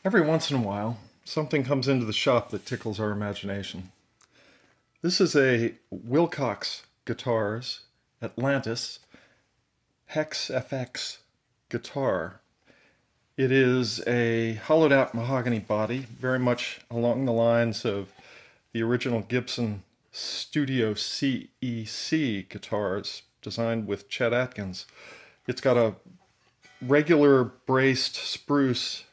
Every once in a while, something comes into the shop that tickles our imagination. This is a Willcox Guitars Atlantis HexFX guitar. It is a hollowed out mahogany body, very much along the lines of the original Gibson Studio CEC guitars designed with Chet Atkins. It's got a regular braced spruce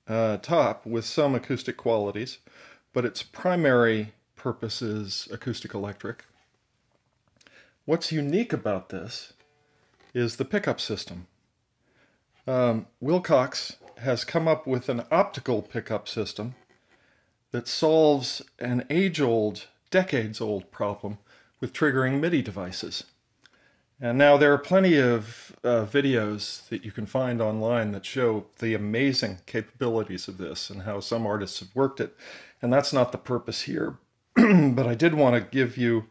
top with some acoustic qualities, but its primary purpose is acoustic electric. What's unique about this is the pickup system. Willcox has come up with an optical pickup system that solves an age-old, decades-old problem with triggering MIDI devices. And now there are plenty of videos that you can find online that show the amazing capabilities of this and how some artists have worked it. And that's not the purpose here. But I did want to give you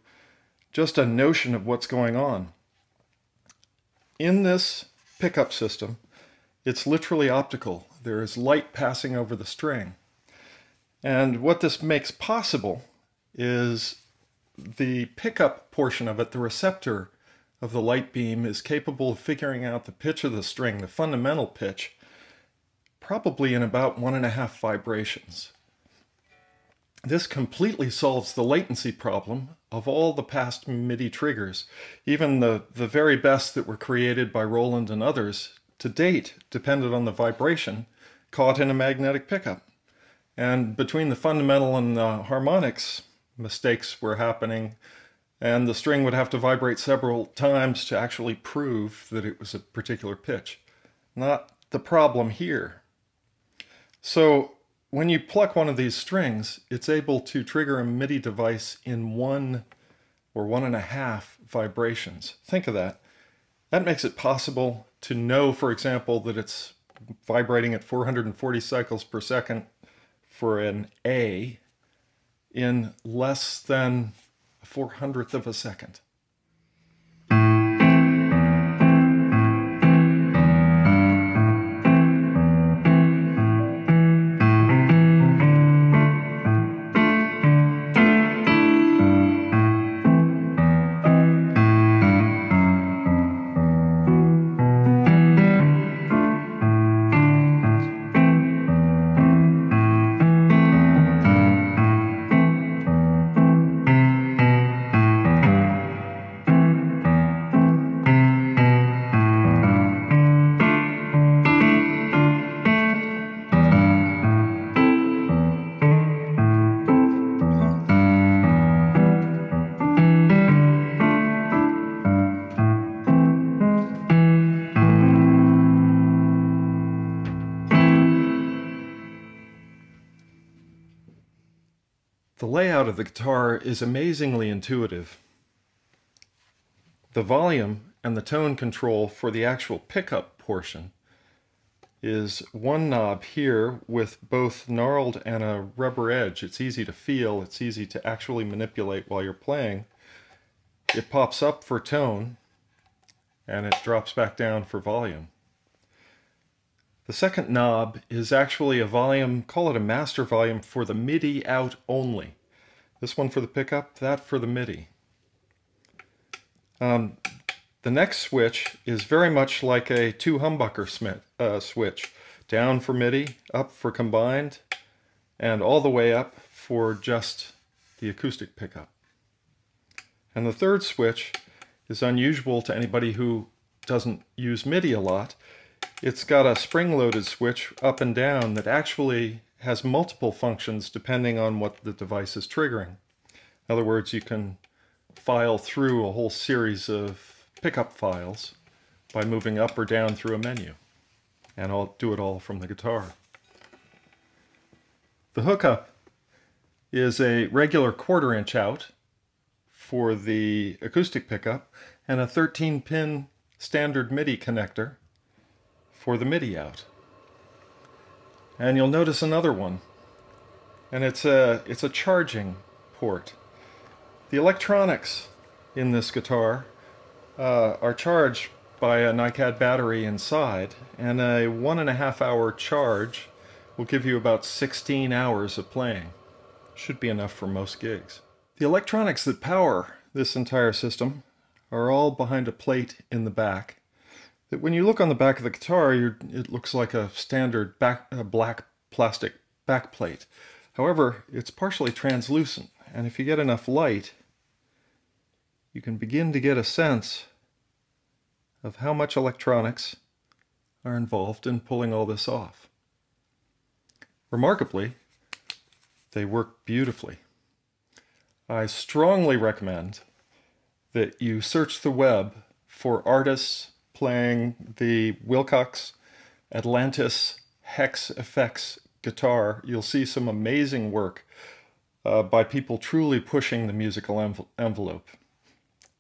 just a notion of what's going on. In this pickup system, it's literally optical. There is light passing over the string. And what this makes possible is the pickup portion of it, the receptor of the light beam, is capable of figuring out the pitch of the string, the fundamental pitch, probably in about 1.5 vibrations. This completely solves the latency problem of all the past MIDI triggers. Even the very best that were created by Roland and others to date depended on the vibration caught in a magnetic pickup. And between the fundamental and the harmonics, mistakes were happening, and the string would have to vibrate several times to actually prove that it was a particular pitch. Not the problem here. So when you pluck one of these strings, it's able to trigger a MIDI device in 1 or 1.5 vibrations. Think of that. That makes it possible to know, for example, that it's vibrating at 440 cycles per second for an A in less than 1/400th of a second. The layout of the guitar is amazingly intuitive. The volume and the tone control for the actual pickup portion is one knob here with both gnarled and a rubber edge. It's easy to feel, it's easy to actually manipulate while you're playing. It pops up for tone and it drops back down for volume. The second knob is actually a volume, call it a master volume, for the MIDI out only. This one for the pickup, that for the MIDI. The next switch is very much like a 2 humbucker switch. Down for MIDI, up for combined, and all the way up for just the acoustic pickup. And the third switch is unusual to anybody who doesn't use MIDI a lot. It's got a spring-loaded switch up and down that actually has multiple functions depending on what the device is triggering. In other words, you can file through a whole series of pickup files by moving up or down through a menu. And I'll do it all from the guitar. The hookup is a regular 1/4 inch out for the acoustic pickup and a 13-pin standard MIDI connector for the MIDI out. And you'll notice another one, and it's a charging port. The electronics in this guitar are charged by a NiCad battery inside, and a 1.5 hour charge will give you about 16 hours of playing. Should be enough for most gigs. The electronics that power this entire system are all behind a plate in the back. That when you look on the back of the guitar, it looks like a standard black plastic back plate. However, it's partially translucent, and if you get enough light, you can begin to get a sense of how much electronics are involved in pulling all this off. Remarkably, they work beautifully. I strongly recommend that you search the web for artists playing the Willcox Atlantis HexFX guitar. You'll see some amazing work by people truly pushing the musical envelope.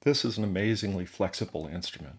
This is an amazingly flexible instrument.